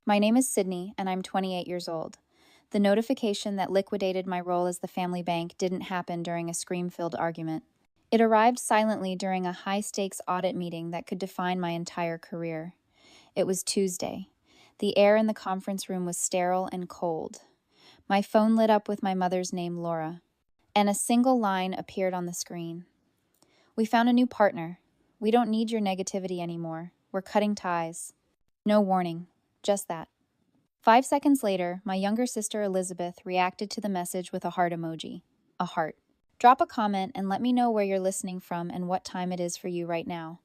My name is Sydney, and I'm 28 years old. The notification that liquidated my role as the family bank didn't happen during a scream-filled argument. It arrived silently during a high-stakes audit meeting that could define my entire career. It was Tuesday. The air in the conference room was sterile and cold. My phone lit up with my mother's name, Laura, and a single line appeared on the screen. "We found a new partner. We don't need your negativity anymore. We're cutting ties." No warning, just that. 5 seconds later, my younger sister Elizabeth reacted to the message with a heart emoji. A heart. Drop a comment and let me know where you're listening from and what time it is for you right now.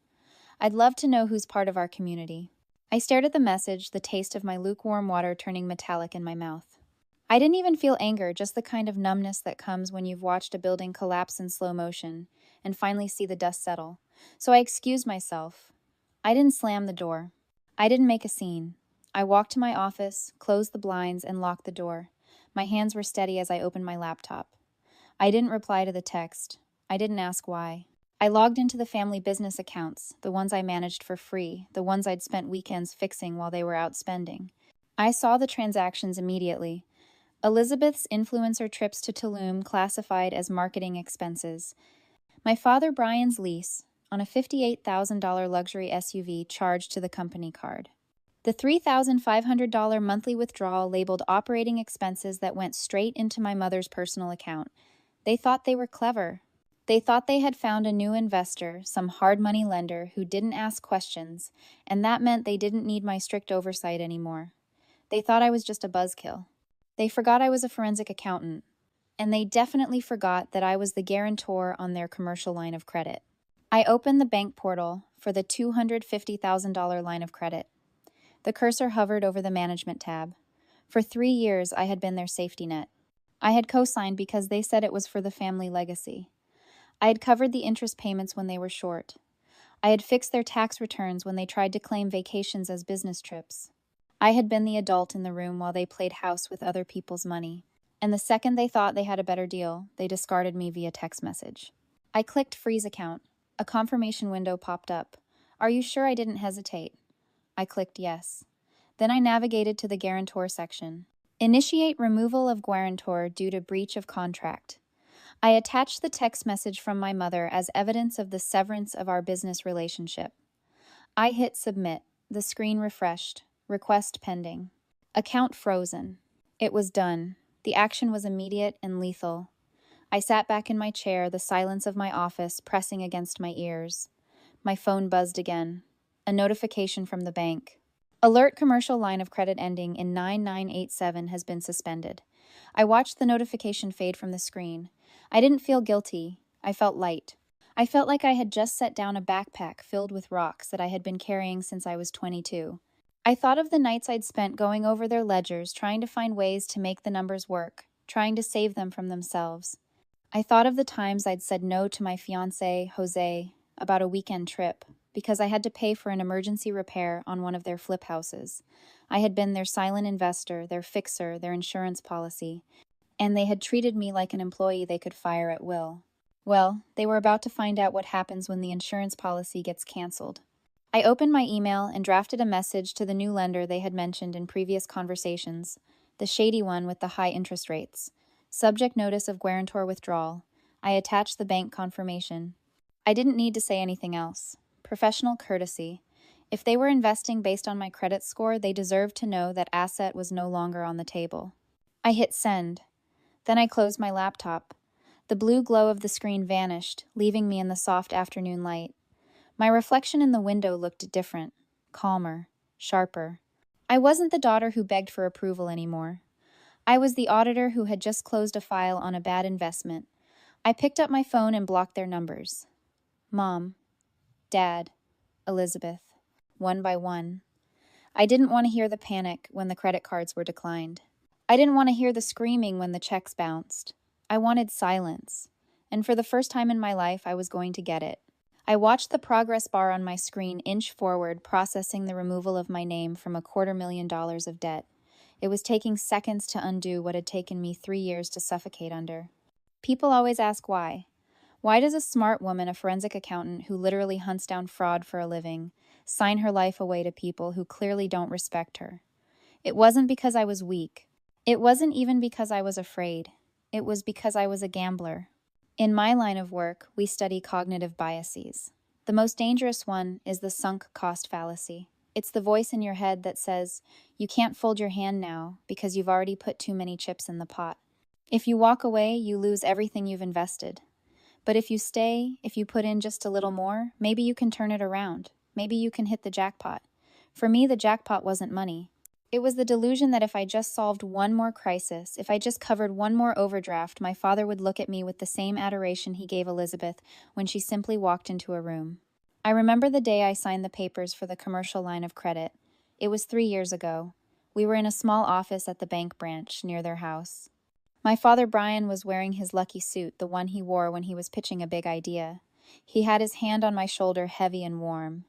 I'd love to know who's part of our community. I stared at the message, the taste of my lukewarm water turning metallic in my mouth. I didn't even feel anger, just the kind of numbness that comes when you've watched a building collapse in slow motion and finally see the dust settle. So I excused myself. I didn't slam the door. I didn't make a scene. I walked to my office, closed the blinds, and locked the door. My hands were steady as I opened my laptop. I didn't reply to the text. I didn't ask why. I logged into the family business accounts, the ones I managed for free, the ones I'd spent weekends fixing while they were out spending. I saw the transactions immediately. Elizabeth's influencer trips to Tulum classified as marketing expenses. My father Brian's lease on a $58,000 luxury SUV charged to the company card. The $3,500 monthly withdrawal labeled operating expenses that went straight into my mother's personal account. They thought they were clever. They thought they had found a new investor, some hard money lender who didn't ask questions, and that meant they didn't need my strict oversight anymore. They thought I was just a buzzkill. They forgot I was a forensic accountant, and they definitely forgot that I was the guarantor on their commercial line of credit. I opened the bank portal for the $250,000 line of credit. The cursor hovered over the management tab. For 3 years, I had been their safety net. I had co-signed because they said it was for the family legacy. I had covered the interest payments when they were short. I had fixed their tax returns when they tried to claim vacations as business trips. I had been the adult in the room while they played house with other people's money. And the second they thought they had a better deal, they discarded me via text message. I clicked freeze account. A confirmation window popped up. Are you sure? I didn't hesitate. I clicked yes. Then I navigated to the guarantor section. Initiate removal of guarantor due to breach of contract. I attached the text message from my mother as evidence of the severance of our business relationship. I hit submit. The screen refreshed. Request pending. Account frozen. It was done. The action was immediate and lethal. I sat back in my chair, the silence of my office pressing against my ears. My phone buzzed again. A notification from the bank. Alert: commercial line of credit ending in 9987 has been suspended. I watched the notification fade from the screen. I didn't feel guilty. I felt light. I felt like I had just set down a backpack filled with rocks that I had been carrying since I was 22. I thought of the nights I'd spent going over their ledgers, trying to find ways to make the numbers work, trying to save them from themselves. I thought of the times I'd said no to my fiancé, Jose, about a weekend trip, because I had to pay for an emergency repair on one of their flip houses. I had been their silent investor, their fixer, their insurance policy, and they had treated me like an employee they could fire at will. Well, they were about to find out what happens when the insurance policy gets canceled. I opened my email and drafted a message to the new lender they had mentioned in previous conversations, the shady one with the high interest rates. Subject: notice of guarantor withdrawal. I attached the bank confirmation. I didn't need to say anything else. Professional courtesy. If they were investing based on my credit score, they deserved to know that asset was no longer on the table. I hit send. Then I closed my laptop. The blue glow of the screen vanished, leaving me in the soft afternoon light. My reflection in the window looked different, calmer, sharper. I wasn't the daughter who begged for approval anymore. I was the auditor who had just closed a file on a bad investment. I picked up my phone and blocked their numbers. Mom, Dad, Elizabeth, one by one. I didn't want to hear the panic when the credit cards were declined. I didn't want to hear the screaming when the checks bounced. I wanted silence, and for the first time in my life, I was going to get it. I watched the progress bar on my screen inch forward, processing the removal of my name from $250,000 of debt. It was taking seconds to undo what had taken me 3 years to suffocate under. People always ask why. Why does a smart woman, a forensic accountant who literally hunts down fraud for a living, sign her life away to people who clearly don't respect her? It wasn't because I was weak. It wasn't even because I was afraid. It was because I was a gambler. In my line of work, we study cognitive biases. The most dangerous one is the sunk cost fallacy. It's the voice in your head that says, you can't fold your hand now because you've already put too many chips in the pot. If you walk away, you lose everything you've invested. But if you stay, if you put in just a little more, maybe you can turn it around. Maybe you can hit the jackpot. For me, the jackpot wasn't money. It was the delusion that if I just solved one more crisis, if I just covered one more overdraft, my father would look at me with the same adoration he gave Elizabeth when she simply walked into a room. I remember the day I signed the papers for the commercial line of credit. It was 3 years ago. We were in a small office at the bank branch near their house. My father Brian was wearing his lucky suit, the one he wore when he was pitching a big idea. He had his hand on my shoulder, heavy and warm.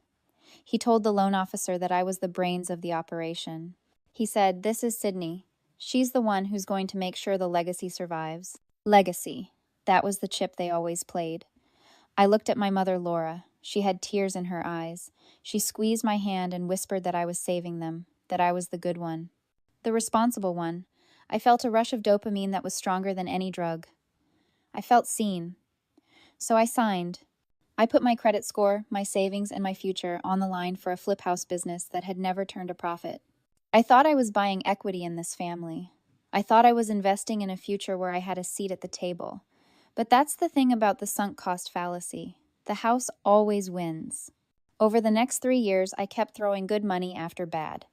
He told the loan officer that I was the brains of the operation. He said, "This is Sydney. She's the one who's going to make sure the legacy survives." Legacy. That was the chip they always played. I looked at my mother, Laura. She had tears in her eyes. She squeezed my hand and whispered that I was saving them, that I was the good one, the responsible one. I felt a rush of dopamine that was stronger than any drug. I felt seen. So I signed. I put my credit score, my savings, and my future on the line for a flip house business that had never turned a profit. I thought I was buying equity in this family. I thought I was investing in a future where I had a seat at the table. But that's the thing about the sunk cost fallacy. The house always wins. Over the next 3 years, I kept throwing good money after bad.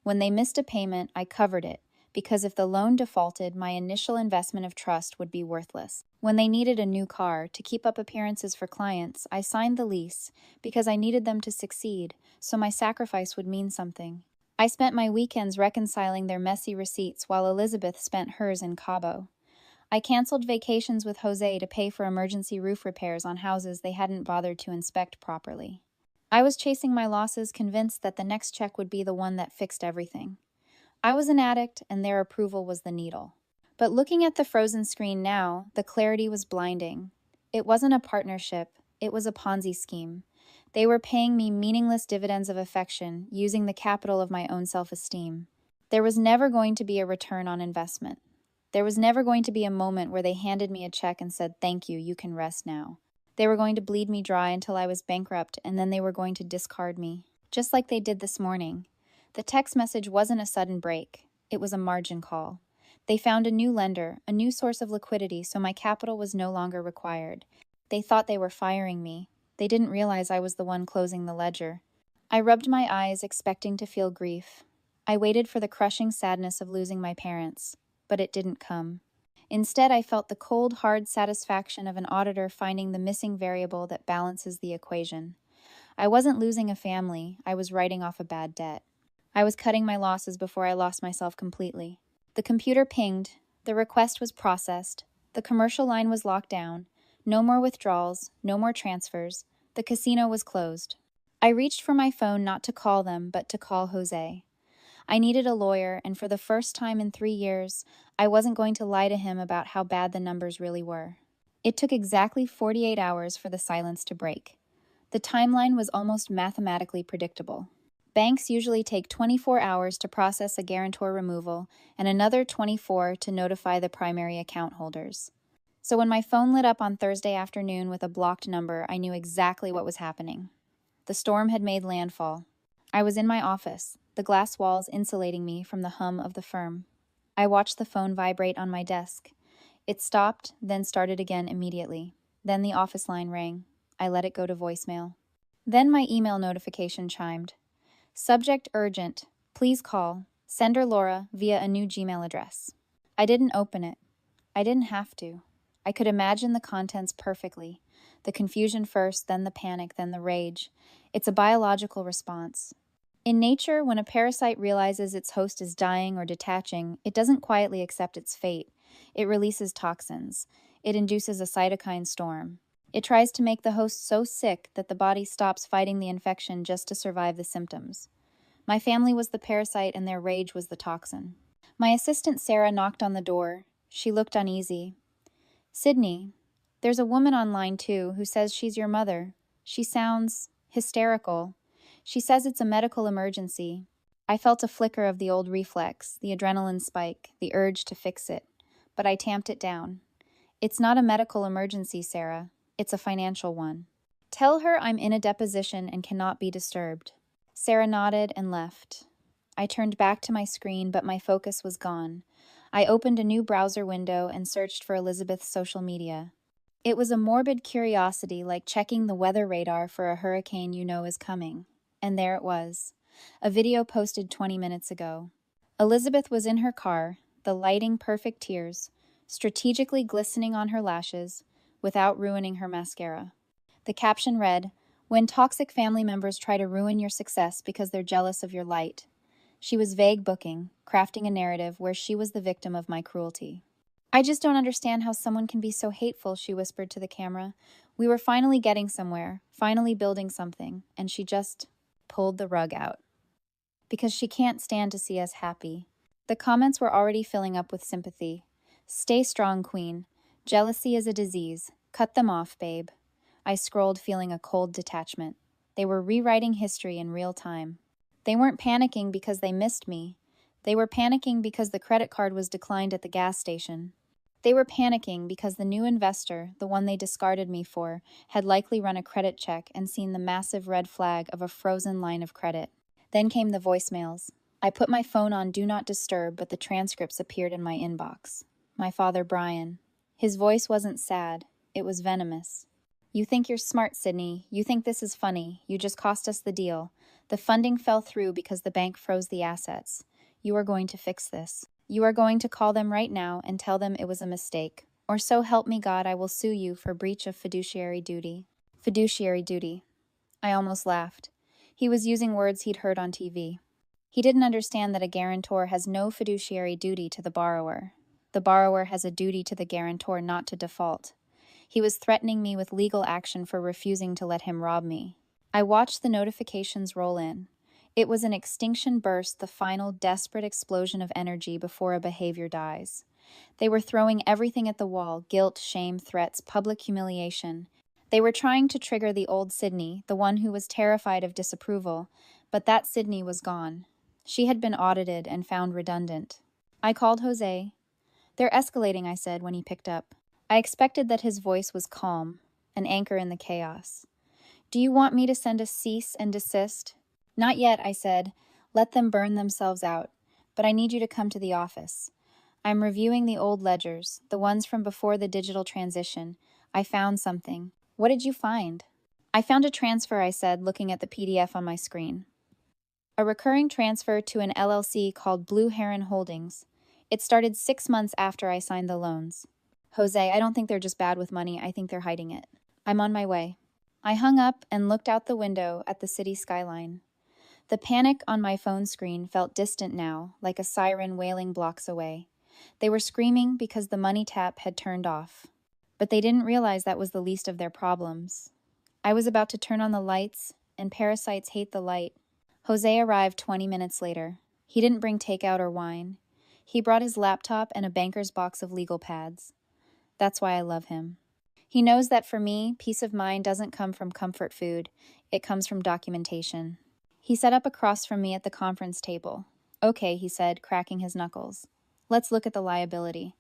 When they missed a payment, I covered it, because if the loan defaulted, my initial investment of trust would be worthless. When they needed a new car to keep up appearances for clients, I signed the lease because I needed them to succeed, so my sacrifice would mean something. I spent my weekends reconciling their messy receipts while Elizabeth spent hers in Cabo. I canceled vacations with Jose to pay for emergency roof repairs on houses they hadn't bothered to inspect properly. I was chasing my losses, convinced that the next check would be the one that fixed everything. I was an addict, and their approval was the needle. But looking at the frozen screen now, the clarity was blinding. It wasn't a partnership, it was a Ponzi scheme. They were paying me meaningless dividends of affection, using the capital of my own self-esteem. There was never going to be a return on investment. There was never going to be a moment where they handed me a check and said, "Thank you, you can rest now." They were going to bleed me dry until I was bankrupt, and then they were going to discard me, just like they did this morning. The text message wasn't a sudden break. It was a margin call. They found a new lender, a new source of liquidity, so my capital was no longer required. They thought they were firing me. They didn't realize I was the one closing the ledger. I rubbed my eyes, expecting to feel grief. I waited for the crushing sadness of losing my parents, but it didn't come. Instead, I felt the cold, hard satisfaction of an auditor finding the missing variable that balances the equation. I wasn't losing a family, I was writing off a bad debt. I was cutting my losses before I lost myself completely. The computer pinged, the request was processed, the commercial line was locked down, no more withdrawals, no more transfers, the casino was closed. I reached for my phone not to call them, but to call Jose. I needed a lawyer, and for the first time in 3 years, I wasn't going to lie to him about how bad the numbers really were. It took exactly 48 hours for the silence to break. The timeline was almost mathematically predictable. Banks usually take 24 hours to process a guarantor removal and another 24 to notify the primary account holders. So when my phone lit up on Thursday afternoon with a blocked number, I knew exactly what was happening. The storm had made landfall. I was in my office, the glass walls insulating me from the hum of the firm. I watched the phone vibrate on my desk. It stopped, then started again immediately. Then the office line rang. I let it go to voicemail. Then my email notification chimed. Subject urgent. Please call. Sender Laura via a new Gmail address. I didn't open it. I didn't have to. I could imagine the contents perfectly. The confusion first, then the panic, then the rage. It's a biological response. In nature, when a parasite realizes its host is dying or detaching, it doesn't quietly accept its fate. It releases toxins. It induces a cytokine storm. It tries to make the host so sick that the body stops fighting the infection just to survive the symptoms. My family was the parasite and their rage was the toxin. My assistant Sarah knocked on the door. She looked uneasy. "Sydney, there's a woman on line 2 who says she's your mother. She sounds hysterical. She says it's a medical emergency." I felt a flicker of the old reflex, the adrenaline spike, the urge to fix it, but I tamped it down. It's not a medical emergency, Sarah. It's a financial one. Tell her I'm in a deposition and cannot be disturbed. Sarah nodded and left. I turned back to my screen, but my focus was gone. I opened a new browser window and searched for Elizabeth's social media. It was a morbid curiosity, like checking the weather radar for a hurricane you know is coming. And there it was, a video posted 20 minutes ago. Elizabeth was in her car, the lighting perfect tears, strategically glistening on her lashes, without ruining her mascara. The caption read, "When toxic family members try to ruin your success because they're jealous of your light." She was vague booking, crafting a narrative where she was the victim of my cruelty. "I just don't understand how someone can be so hateful," she whispered to the camera. "We were finally getting somewhere, finally building something, and she just pulled the rug out. Because she can't stand to see us happy." The comments were already filling up with sympathy. "Stay strong, Queen. Jealousy is a disease. Cut them off, babe." I scrolled, feeling a cold detachment. They were rewriting history in real time. They weren't panicking because they missed me. They were panicking because the credit card was declined at the gas station. They were panicking because the new investor, the one they discarded me for, had likely run a credit check and seen the massive red flag of a frozen line of credit. Then came the voicemails. I put my phone on Do Not Disturb, but the transcripts appeared in my inbox. My father, Brian. His voice wasn't sad. It was venomous. "You think you're smart, Sydney. You think this is funny. You just cost us the deal. The funding fell through because the bank froze the assets. You are going to fix this. You are going to call them right now and tell them it was a mistake. Or so help me God, I will sue you for breach of fiduciary duty." Fiduciary duty. I almost laughed. He was using words he'd heard on TV. He didn't understand that a guarantor has no fiduciary duty to the borrower. The borrower has a duty to the guarantor not to default. He was threatening me with legal action for refusing to let him rob me. I watched the notifications roll in. It was an extinction burst, the final desperate explosion of energy before a behavior dies. They were throwing everything at the wall: guilt, shame, threats, public humiliation. They were trying to trigger the old Sydney, the one who was terrified of disapproval, but that Sydney was gone. She had been audited and found redundant. I called Jose. "They're escalating," I said when he picked up. I expected that his voice was calm, an anchor in the chaos. "Do you want me to send a cease and desist?" "Not yet," I said. "Let them burn themselves out. But I need you to come to the office. I'm reviewing the old ledgers, the ones from before the digital transition. I found something." "What did you find?" "I found a transfer," I said, looking at the PDF on my screen. "A recurring transfer to an LLC called Blue Heron Holdings. It started 6 months after I signed the loans." "Jose, I don't think they're just bad with money. I think they're hiding it. I'm on my way." I hung up and looked out the window at the city skyline. The panic on my phone screen felt distant now, like a siren wailing blocks away. They were screaming because the money tap had turned off. But they didn't realize that was the least of their problems. I was about to turn on the lights, and parasites hate the light. Jose arrived 20 minutes later. He didn't bring takeout or wine. He brought his laptop and a banker's box of legal pads. That's why I love him. He knows that for me, peace of mind doesn't come from comfort food. It comes from documentation. He sat up across from me at the conference table. "Okay," he said, cracking his knuckles. "Let's look at the liability.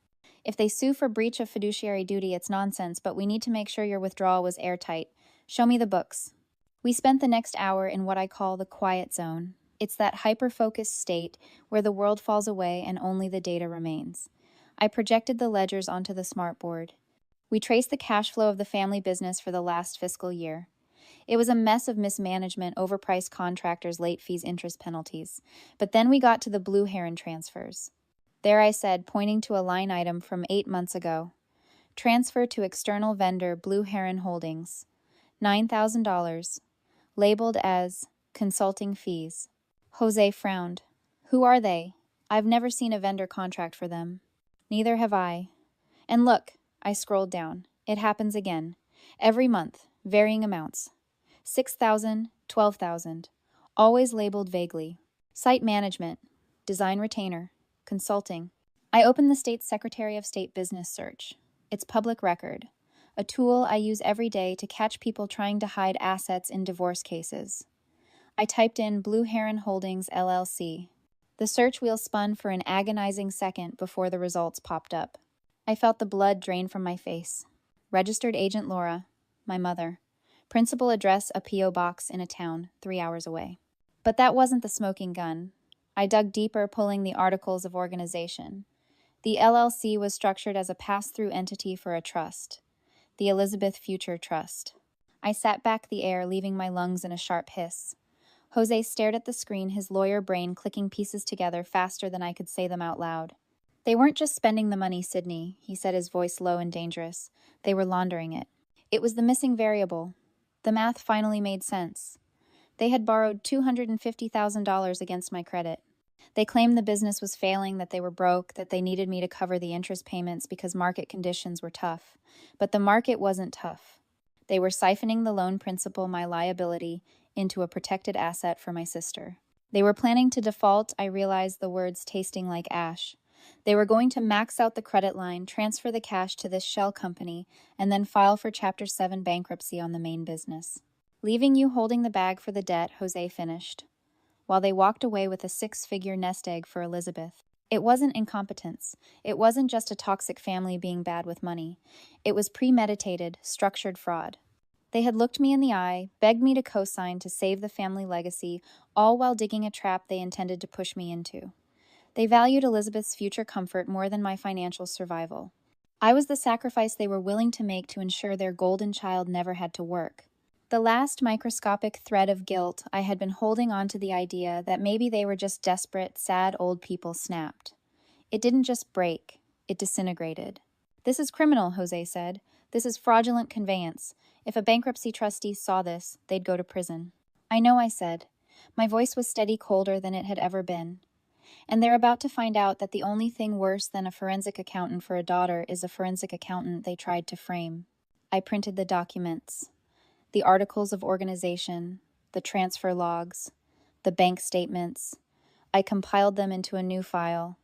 If they sue for breach of fiduciary duty, it's nonsense, but we need to make sure your withdrawal was airtight. Show me the books." We spent the next hour in what I call the quiet zone. It's that hyper-focused state where the world falls away and only the data remains. I projected the ledgers onto the smartboard. We traced the cash flow of the family business for the last fiscal year. It was a mess of mismanagement, overpriced contractors, late fees, interest penalties. But then we got to the Blue Heron transfers. There I said, pointing to a line item from 8 months ago. "Transfer to external vendor Blue Heron Holdings. $9,000. Labeled as consulting fees." Jose frowned. "Who are they? I've never seen a vendor contract for them." "Neither have I." "And look," I scrolled down. "It happens again. Every month, varying amounts. 6,000, 12,000. Always labeled vaguely. Site management, design retainer, consulting." I opened the state's Secretary of State business search. It's public record. A tool I use every day to catch people trying to hide assets in divorce cases. I typed in Blue Heron Holdings LLC. The search wheel spun for an agonizing second before the results popped up. I felt the blood drain from my face. Registered Agent Laura, my mother. Principal address, a P.O. box in a town 3 hours away. But that wasn't the smoking gun. I dug deeper, pulling the articles of organization. The LLC was structured as a pass-through entity for a trust, the Elizabeth Future Trust. I sat back the air, leaving my lungs in a sharp hiss. Jose stared at the screen, his lawyer brain clicking pieces together faster than I could say them out loud. They weren't just spending the money, Sydney, he said, his voice low and dangerous. They were laundering it. It was the missing variable. The math finally made sense. They had borrowed $250,000 against my credit. They claimed the business was failing, that they were broke, that they needed me to cover the interest payments because market conditions were tough. But the market wasn't tough. They were siphoning the loan principal, my liability, into a protected asset for my sister. They were planning to default, I realized, the words tasting like ash. They were going to max out the credit line, transfer the cash to this shell company, and then file for Chapter 7 bankruptcy on the main business. Leaving you holding the bag for the debt, Jose finished, while they walked away with a 6-figure nest egg for Elizabeth. It wasn't incompetence. It wasn't just a toxic family being bad with money. It was premeditated, structured fraud. They had looked me in the eye, begged me to co-sign to save the family legacy, all while digging a trap they intended to push me into. They valued Elizabeth's future comfort more than my financial survival. I was the sacrifice they were willing to make to ensure their golden child never had to work. The last microscopic thread of guilt, I had been holding on to the idea that maybe they were just desperate, sad old people, snapped. It didn't just break, it disintegrated. This is criminal, Jose said. This is fraudulent conveyance. If a bankruptcy trustee saw this, they'd go to prison. I know, I said. My voice was steady, colder than it had ever been. And they're about to find out that the only thing worse than a forensic accountant for a daughter is a forensic accountant they tried to frame. I printed the documents. The articles of organization, the transfer logs, the bank statements. I compiled them into a new file.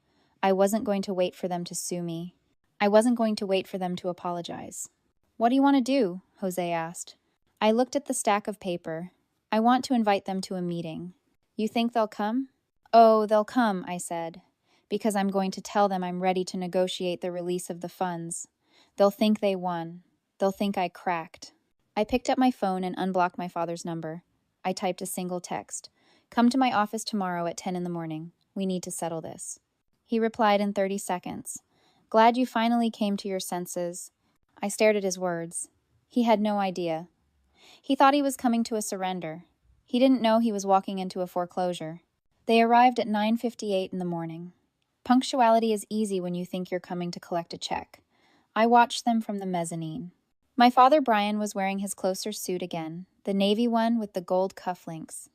I wasn't going to wait for them to sue me. I wasn't going to wait for them to apologize. What do you want to do? Jose asked. I looked at the stack of paper. I want to invite them to a meeting. You think they'll come? Oh, they'll come, I said, because I'm going to tell them I'm ready to negotiate the release of the funds. They'll think they won. They'll think I cracked. I picked up my phone and unblocked my father's number. I typed a single text. Come to my office tomorrow at 10 in the morning. We need to settle this. He replied in 30 seconds. Glad you finally came to your senses. I stared at his words. He had no idea. He thought he was coming to a surrender. He didn't know he was walking into a foreclosure. They arrived at 9:58 in the morning. Punctuality is easy when you think you're coming to collect a check. I watched them from the mezzanine. My father Brian was wearing his closer suit again, the navy one with the gold cufflinks.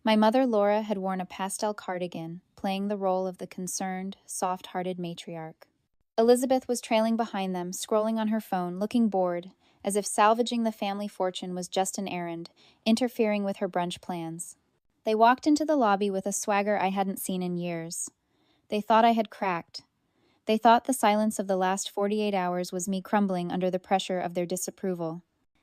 My mother Laura had worn a pastel cardigan, playing the role of the concerned, soft-hearted matriarch. Elizabeth was trailing behind them, scrolling on her phone, looking bored, as if salvaging the family fortune was just an errand, interfering with her brunch plans. They walked into the lobby with a swagger I hadn't seen in years. They thought I had cracked. They thought the silence of the last 48 hours was me crumbling under the pressure of their disapproval.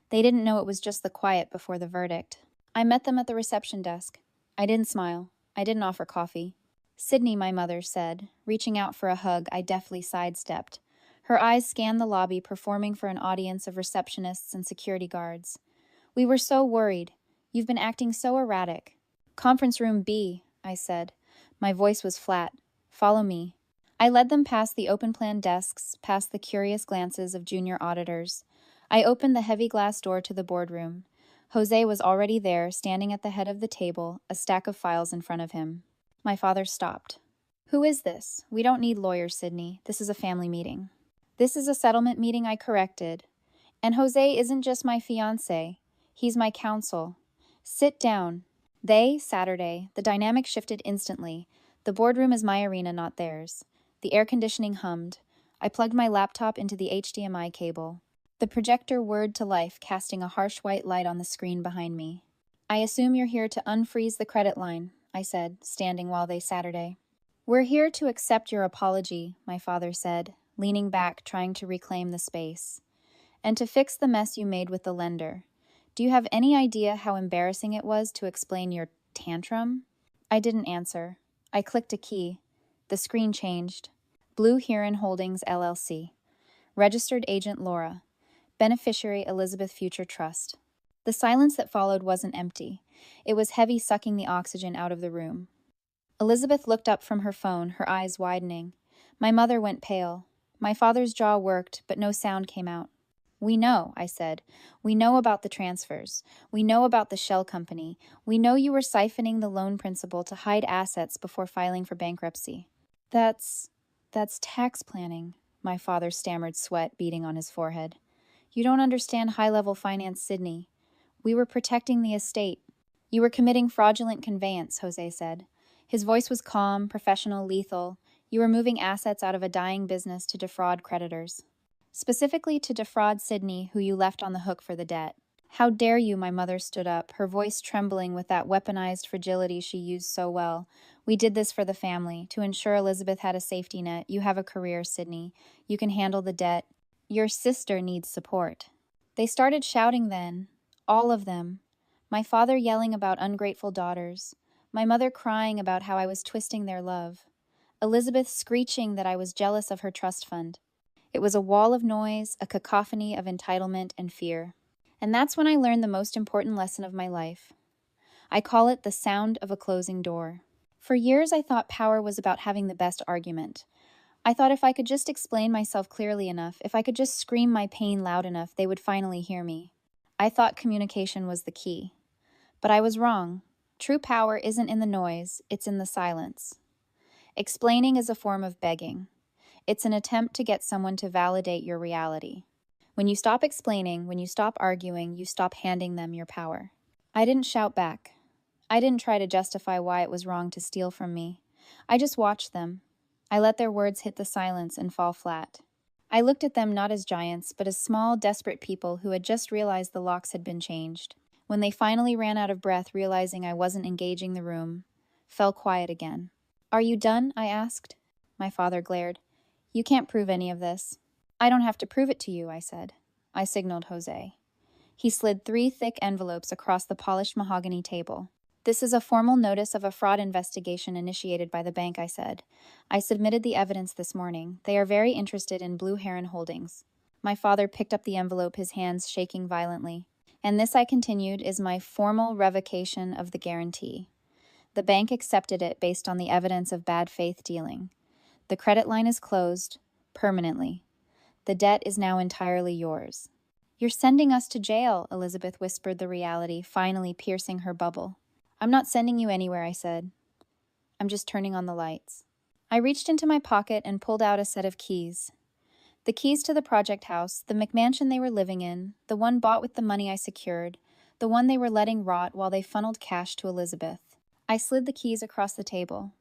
They didn't know it was just the quiet before the verdict. I met them at the reception desk. I didn't smile. I didn't offer coffee. Sydney, my mother said. Reaching out for a hug, I deftly sidestepped. Her eyes scanned the lobby, performing for an audience of receptionists and security guards. We were so worried. You've been acting so erratic. Conference room B, I said. My voice was flat. Follow me. I led them past the open-plan desks, past the curious glances of junior auditors. I opened the heavy glass door to the boardroom. Jose was already there, standing at the head of the table, a stack of files in front of him. My father stopped. Who is this? We don't need lawyers, Sydney. This is a family meeting. This is a settlement meeting, I corrected. And Jose isn't just my fiancé. He's my counsel. Sit down. Saturday. The dynamic shifted instantly. The boardroom is my arena, not theirs. The air conditioning hummed. I plugged my laptop into the HDMI cable. The projector whirred to life, casting a harsh white light on the screen behind me. I assume you're here to unfreeze the credit line, I said, standing while they Saturday. We're here to accept your apology, my father said, leaning back, trying to reclaim the space. And to fix the mess you made with the lender. Do you have any idea how embarrassing it was to explain your tantrum? I didn't answer. I clicked a key. The screen changed. Blue Heron Holdings, LLC. Registered Agent Laura. Beneficiary Elizabeth Future Trust. The silence that followed wasn't empty. It was heavy, sucking the oxygen out of the room. Elizabeth looked up from her phone, her eyes widening. My mother went pale. My father's jaw worked, but no sound came out. "We know," I said. "We know about the transfers. We know about the shell company. We know you were siphoning the loan principal to hide assets before filing for bankruptcy." That's tax planning," my father stammered, sweat beading on his forehead. "You don't understand high-level finance, Sydney. We were protecting the estate." "You were committing fraudulent conveyance," Jose said. His voice was calm, professional, lethal. "You were moving assets out of a dying business to defraud creditors. Specifically to defraud Sydney, who you left on the hook for the debt." "How dare you?" My mother stood up, her voice trembling with that weaponized fragility she used so well. "We did this for the family, to ensure Elizabeth had a safety net. You have a career, Sydney. You can handle the debt. Your sister needs support." They started shouting then, all of them. My father yelling about ungrateful daughters. My mother crying about how I was twisting their love. Elizabeth screeching that I was jealous of her trust fund. It was a wall of noise, a cacophony of entitlement and fear. And that's when I learned the most important lesson of my life. I call it the sound of a closing door. For years, I thought power was about having the best argument. I thought if I could just explain myself clearly enough, if I could just scream my pain loud enough, they would finally hear me. I thought communication was the key. But I was wrong. True power isn't in the noise, it's in the silence. Explaining is a form of begging. It's an attempt to get someone to validate your reality. When you stop explaining, when you stop arguing, you stop handing them your power. I didn't shout back. I didn't try to justify why it was wrong to steal from me. I just watched them. I let their words hit the silence and fall flat. I looked at them not as giants, but as small, desperate people who had just realized the locks had been changed. When they finally ran out of breath, realizing I wasn't engaging the room, fell quiet again. "Are you done?" I asked. My father glared. "You can't prove any of this." "I don't have to prove it to you," I said. I signaled Jose. He slid 3 thick envelopes across the polished mahogany table. "This is a formal notice of a fraud investigation initiated by the bank," I said. "I submitted the evidence this morning. They are very interested in Blue Heron Holdings." My father picked up the envelope, his hands shaking violently. "And this," I continued, "is my formal revocation of the guarantee. The bank accepted it based on the evidence of bad faith dealing. The credit line is closed, permanently. The debt is now entirely yours." "You're sending us to jail," Elizabeth whispered the reality, finally piercing her bubble. "I'm not sending you anywhere," I said. "I'm just turning on the lights." I reached into my pocket and pulled out a set of keys. The keys to the project house, the McMansion they were living in, the one bought with the money I secured, the one they were letting rot while they funneled cash to Elizabeth. I slid the keys across the table.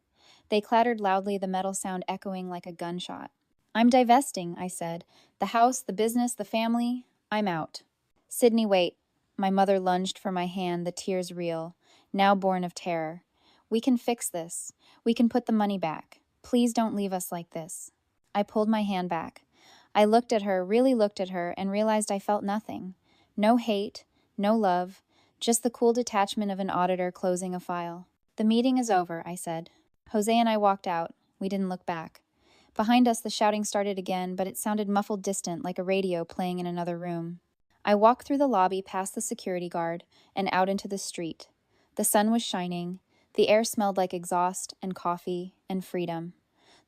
They clattered loudly, the metal sound echoing like a gunshot. "I'm divesting," I said. "The house, the business, the family, I'm out." "Sydney, wait." My mother lunged for my hand, the tears real, now born of terror. "We can fix this. We can put the money back. Please don't leave us like this." I pulled my hand back. I looked at her, really looked at her, and realized I felt nothing. No hate, no love, just the cool detachment of an auditor closing a file. "The meeting is over," I said. Jose and I walked out. We didn't look back. Behind us, the shouting started again, but it sounded muffled, distant, like a radio playing in another room. I walked through the lobby, past the security guard, and out into the street. The sun was shining. The air smelled like exhaust and coffee and freedom.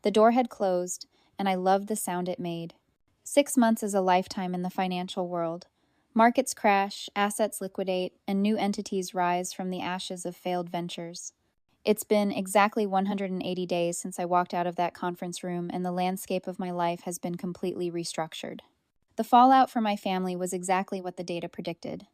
The door had closed, and I loved the sound it made. 6 months is a lifetime in the financial world. Markets crash, assets liquidate, and new entities rise from the ashes of failed ventures. It's been exactly 180 days since I walked out of that conference room, and the landscape of my life has been completely restructured. The fallout for my family was exactly what the data predicted.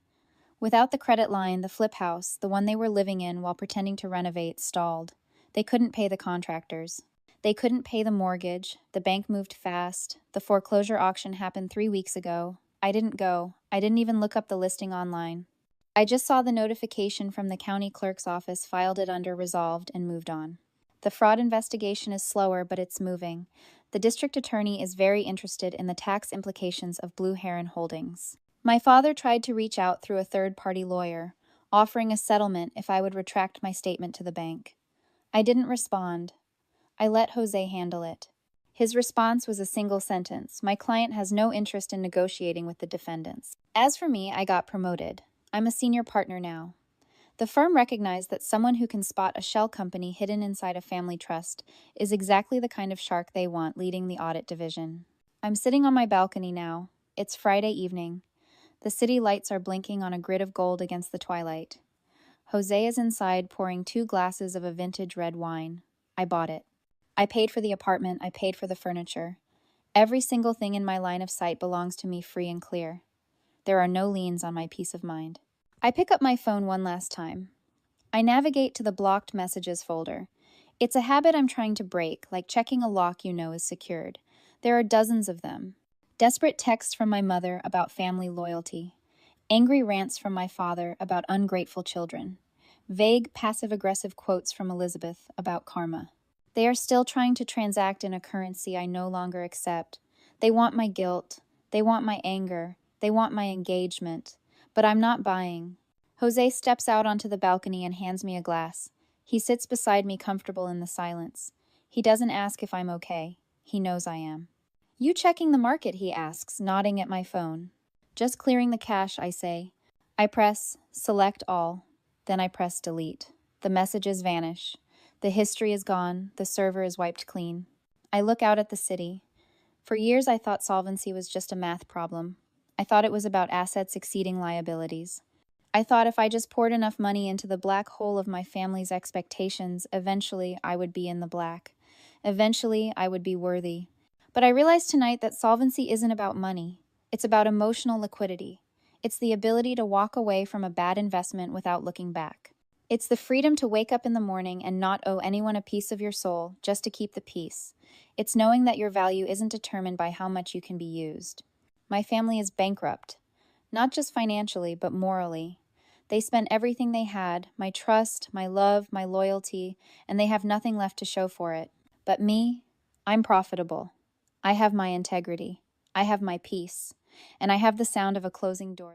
Without the credit line, the flip house, the one they were living in while pretending to renovate, stalled. They couldn't pay the contractors. They couldn't pay the mortgage. The bank moved fast. The foreclosure auction happened 3 weeks ago. I didn't go. I didn't even look up the listing online. I just saw the notification from the county clerk's office, filed it under resolved, and moved on. The fraud investigation is slower, but it's moving. The district attorney is very interested in the tax implications of Blue Heron Holdings. My father tried to reach out through a third-party lawyer. offering a settlement if I would retract my statement to the bank. I didn't respond. I let Jose handle it. His response was a single sentence: "My client has no interest in negotiating with the defendants." As for me, I got promoted. I'm a senior partner now. The firm recognized that someone who can spot a shell company hidden inside a family trust is exactly the kind of shark they want leading the audit division. I'm sitting on my balcony now. It's Friday evening. The city lights are blinking on a grid of gold against the twilight. Jose is inside pouring 2 glasses of a vintage red wine. I bought it. I paid for the apartment, I paid for the furniture. Every single thing in my line of sight belongs to me free and clear. There are no liens on my peace of mind. I pick up my phone one last time. I navigate to the blocked messages folder. It's a habit I'm trying to break, like checking a lock you know is secured. There are dozens of them. Desperate texts from my mother about family loyalty. Angry rants from my father about ungrateful children. Vague, passive-aggressive quotes from Elizabeth about karma. They are still trying to transact in a currency I no longer accept. They want my guilt. They want my anger. They want my engagement. But I'm not buying. Jose steps out onto the balcony and hands me a glass. He sits beside me, comfortable in the silence. He doesn't ask if I'm okay. He knows I am. "You checking the market?" he asks, nodding at my phone. "Just clearing the cache," I say. I press select all. Then I press delete. The messages vanish. The history is gone. The server is wiped clean. I look out at the city. For years I thought solvency was just a math problem. I thought it was about assets exceeding liabilities. I thought if I just poured enough money into the black hole of my family's expectations, eventually I would be in the black. Eventually I would be worthy. But I realized tonight that solvency isn't about money. It's about emotional liquidity. It's the ability to walk away from a bad investment without looking back. It's the freedom to wake up in the morning and not owe anyone a piece of your soul just to keep the peace. It's knowing that your value isn't determined by how much you can be used. My family is bankrupt. Not just financially, but morally. They spent everything they had, my trust, my love, my loyalty, and they have nothing left to show for it. But me, I'm profitable. I have my integrity. I have my peace. And I have the sound of a closing door.